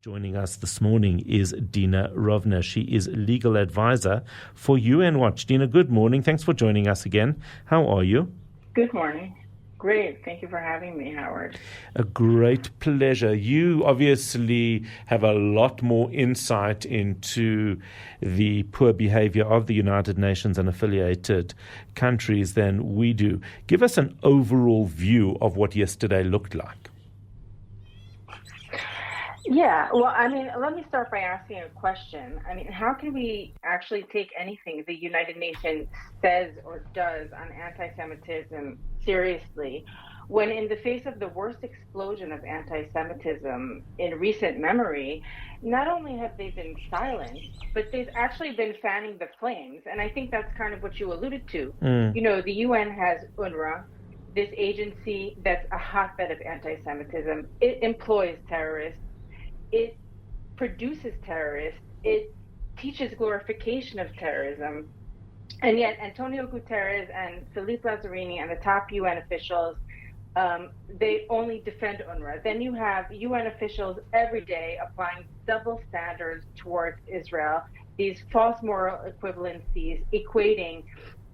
Joining us this morning is Dina Rovner. She is legal advisor for UN Watch. Dina, good morning. Thanks for joining us again. How are you? Good morning. Great. Thank you for having me, Howard. A great pleasure. You obviously have a lot more insight into the poor behavior of the United Nations and affiliated countries than we do. Give us an overall view of what yesterday looked like. Yeah, well, let me start by asking a question. How can we actually take anything the United Nations says or does on anti-Semitism seriously when in the face of the worst explosion of anti-Semitism in recent memory, not only have they been silent, but they've actually been fanning the flames. And I think that's kind of what you alluded to. You know, the UN has UNRWA, this agency that's a hotbed of anti-Semitism. It employs terrorists. It produces terrorists. It teaches glorification of terrorism. And yet Antonio Guterres and Philippe Lazzarini and the top UN officials, they only defend UNRWA. Then you have UN officials every day applying double standards towards Israel, these false moral equivalencies, equating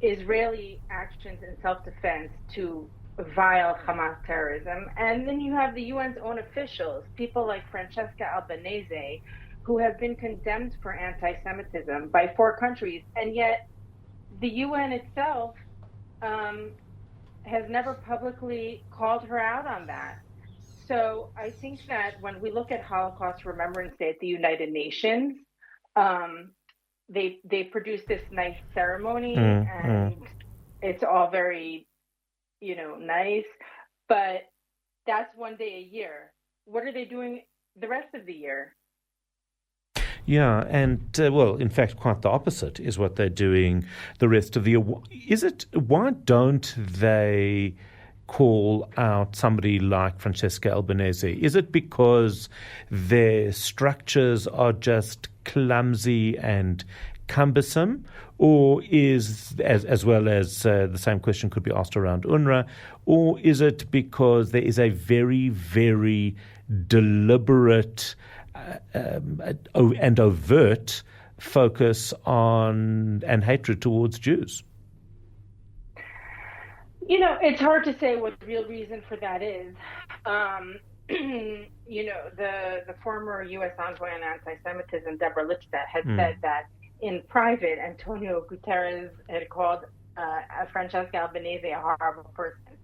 Israeli actions in self-defense to vile Hamas terrorism. And then you have the UN's own officials, people like Francesca Albanese, who have been condemned for anti-Semitism by 4 countries. And yet the UN itself has never publicly called her out on that. So I think that when we look at Holocaust Remembrance Day at the United Nations, they produce this nice ceremony and it's all very nice, but that's one day a year. What are they doing the rest of the year? Yeah, and in fact, quite the opposite is what they're doing the rest of the year. Why don't they call out somebody like Francesca Albanese? Is it because their structures are just clumsy and cumbersome, or is, as well as the same question could be asked around UNRWA, or is it because there is a very, very deliberate and overt focus on and hatred towards Jews? It's hard to say what the real reason for that is. The former U.S. envoy on anti-Semitism, Deborah Lipstadt, had said that in private, Antonio Guterres had called Francesca Albanese a horrible person.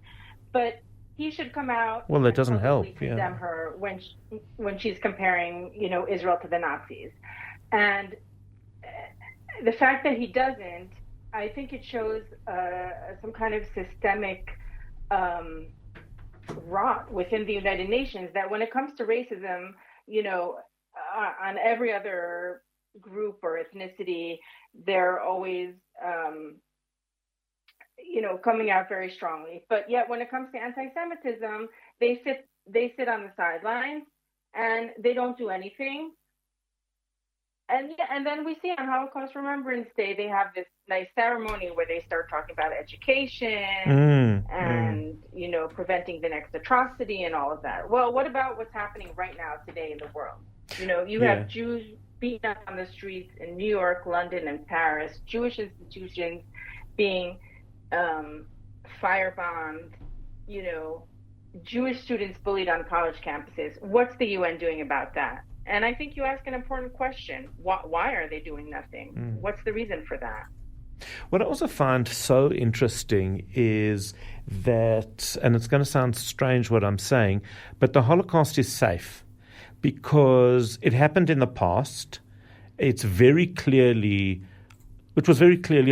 But he should come out that doesn't help. Condemn her when she's comparing, Israel to the Nazis. And the fact that he doesn't, I think it shows some kind of systemic rot within the United Nations, that when it comes to racism, on every other group or ethnicity, they're always coming out very strongly. But yet when it comes to anti-Semitism, they sit on the sidelines and they don't do anything. And then we see on Holocaust Remembrance Day, they have this nice ceremony where they start talking about education and preventing the next atrocity and all of that. Well, what about what's happening right now today in the world? You have Jews beaten up on the streets in New York, London, and Paris, Jewish institutions being firebombed, Jewish students bullied on college campuses. What's the UN doing about that? And I think you ask an important question. Why are they doing nothing? What's the reason for that? What I also find so interesting is that, and it's going to sound strange what I'm saying, but the Holocaust is safe because it happened in the past. It was very clearly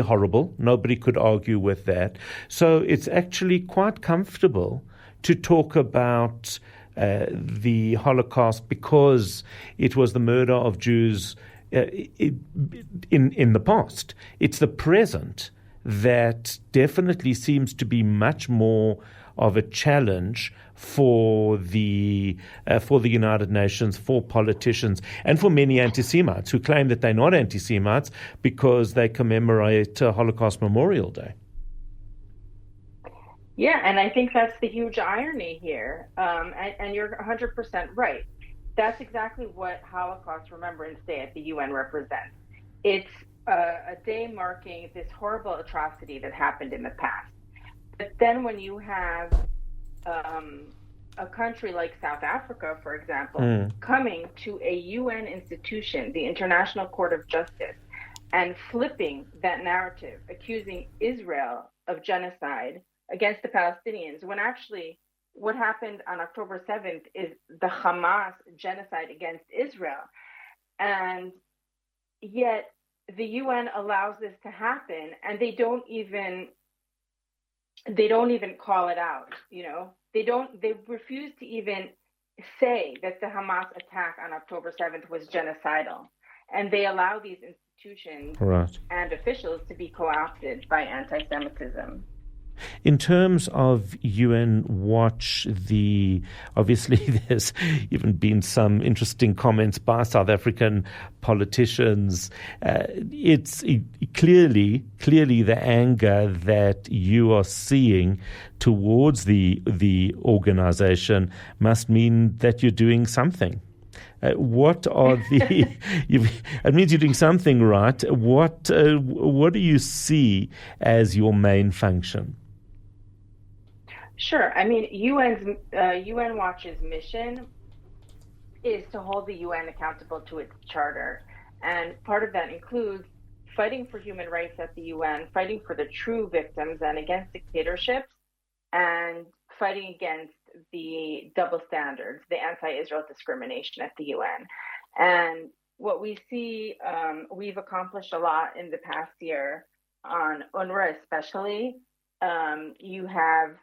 horrible. Nobody could argue with that. So it's actually quite comfortable to talk about the Holocaust because it was the murder of Jews in the past. It's the present that definitely seems to be much more of a challenge for the United Nations, for politicians, and for many anti-Semites who claim that they're not anti-Semites because they commemorate Holocaust Memorial Day. Yeah, and I think that's the huge irony here. And you're 100% right. That's exactly what Holocaust Remembrance Day at the UN represents. It's a day marking this horrible atrocity that happened in the past. But then when you have a country like South Africa, for example, coming to a UN institution, the International Court of Justice, and flipping that narrative, accusing Israel of genocide against the Palestinians, when actually what happened on October 7th is the Hamas genocide against Israel. And yet the UN allows this to happen, and they don't even call it out, they refuse to even say that the Hamas attack on October 7th was genocidal. And they allow these institutions and officials to be co-opted by anti-Semitism. In terms of UN Watch, obviously there's even been some interesting comments by South African politicians. It's clearly the anger that you are seeing towards the organization must mean that you're doing something. What are it means you're doing something right. What do you see as your main function? Sure. I mean, UN Watch's mission is to hold the UN accountable to its charter. And part of that includes fighting for human rights at the UN, fighting for the true victims and against dictatorships, and fighting against the double standards, the anti-Israel discrimination at the UN. And what we see, we've accomplished a lot in the past year on UNRWA especially. You have,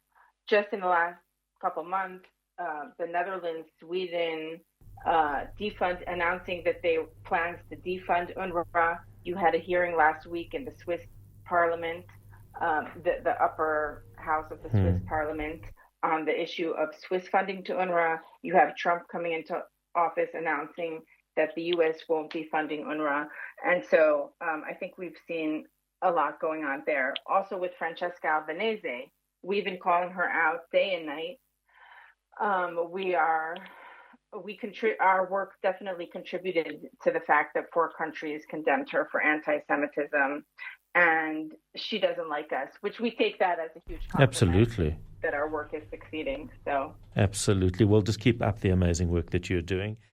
just in the last couple months, the Netherlands, Sweden, announcing that they plans to defund UNRWA. You had a hearing last week in the Swiss Parliament, the upper house of the Swiss Parliament, on the issue of Swiss funding to UNRWA. You have Trump coming into office announcing that the U.S. won't be funding UNRWA. And so I think we've seen a lot going on there. Also with Francesca Albanese, we've been calling her out day and night. Our work definitely contributed to the fact that 4 countries condemned her for anti-Semitism, and she doesn't like us, which we take that as a huge compliment. Absolutely. That our work is succeeding. So absolutely. Well, just keep up the amazing work that you're doing.